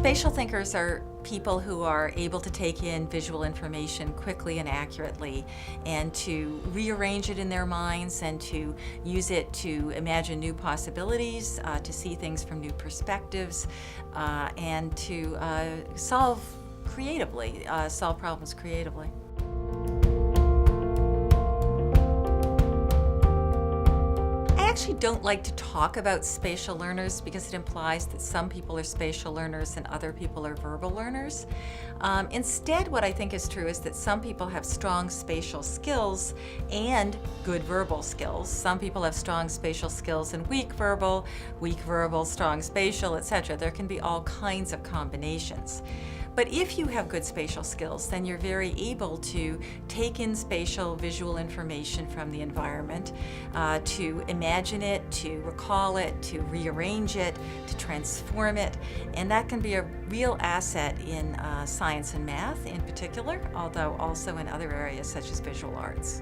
Spatial thinkers are people who are able to take in visual information quickly and accurately and to rearrange it in their minds and to use it to imagine new possibilities, to see things from new perspectives, and to solve problems creatively. I actually don't like to talk about spatial learners because it implies that some people are spatial learners and other people are verbal learners. Instead, what I think is true is that some people have strong spatial skills and good verbal skills. Some people have strong spatial skills and weak verbal, strong spatial, etc. There can be all kinds of combinations. But if you have good spatial skills, then you're very able to take in spatial visual information from the environment, to imagine it, to recall it, to rearrange it, to transform it, and that can be a real asset in science and math in particular, although also in other areas such as visual arts.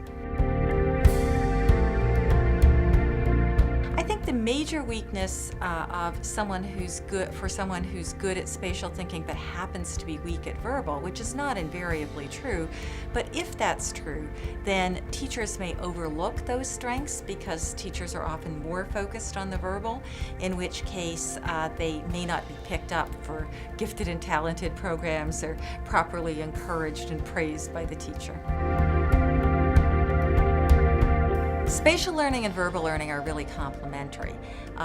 I think the major weakness of someone who's good at spatial thinking but happens to be weak at verbal, which is not invariably true, but if that's true, then teachers may overlook those strengths because teachers are often more focused on the verbal, in which case they may not be picked up for gifted and talented programs or properly encouraged and praised by the teacher. Spatial learning and verbal learning are really complementary.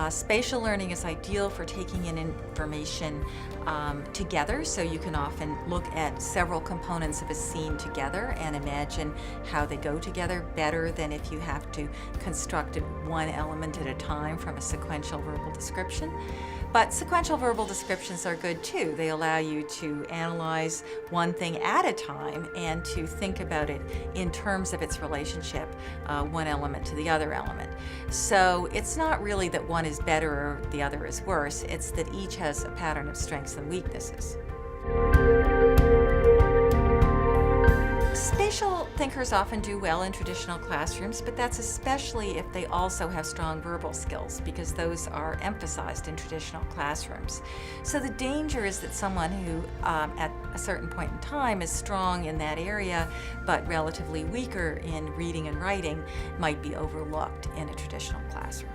Spatial learning is ideal for taking in information together, so you can often look at several components of a scene together and imagine how they go together better than if you have to construct it one element at a time from a sequential verbal description. But sequential verbal descriptions are good too. They allow you to analyze one thing at a time and to think about it in terms of its relationship, one element to the other element. So it's not really that one is better or the other is worse, it's that each has a pattern of strengths and weaknesses. Spatial thinkers often do well in traditional classrooms, but that's especially if they also have strong verbal skills, because those are emphasized in traditional classrooms. So the danger is that someone who at a certain point in time is strong in that area but relatively weaker in reading and writing might be overlooked in a traditional classroom.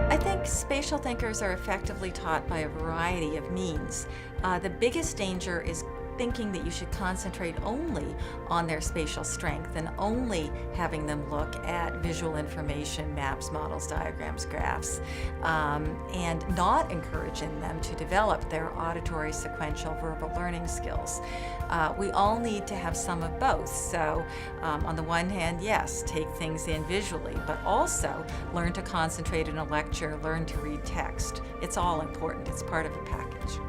I think spatial thinkers are effectively taught by a variety of means. The biggest danger is thinking that you should concentrate only on their spatial strength and only having them look at visual information, maps, models, diagrams, graphs, and not encouraging them to develop their auditory, sequential, verbal learning skills. We all need to have some of both. So on the one hand, yes, take things in visually, but also learn to concentrate in a lecture, learn to read text. It's all important. It's part of a package.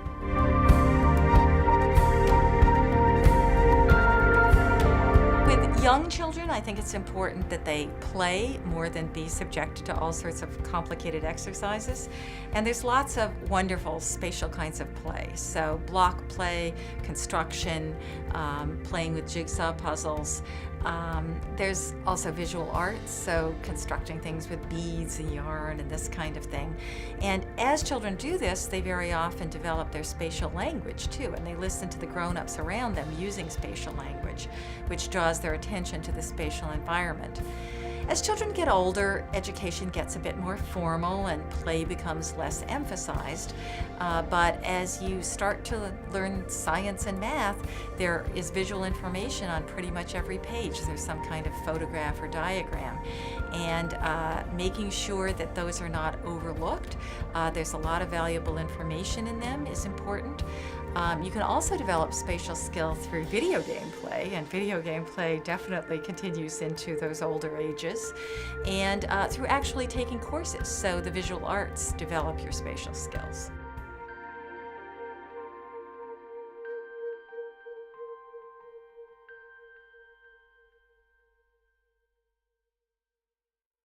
Young children, I think it's important that they play more than be subjected to all sorts of complicated exercises. And there's lots of wonderful spatial kinds of play. So block play, construction, playing with jigsaw puzzles. There's also visual arts, so constructing things with beads and yarn and this kind of thing. And as children do this, they very often develop their spatial language too, and they listen to the grown-ups around them using spatial language, which draws their attention to the spatial environment. As children get older, education gets a bit more formal and play becomes less emphasized. But as you start to learn science and math, there is visual information on pretty much every page. There's some kind of photograph or diagram. And making sure that those are not overlooked, there's a lot of valuable information in them, is important. You can also develop spatial skill through video game play, and video game play definitely continues into those older ages, and through actually taking courses, so the visual arts develop your spatial skills.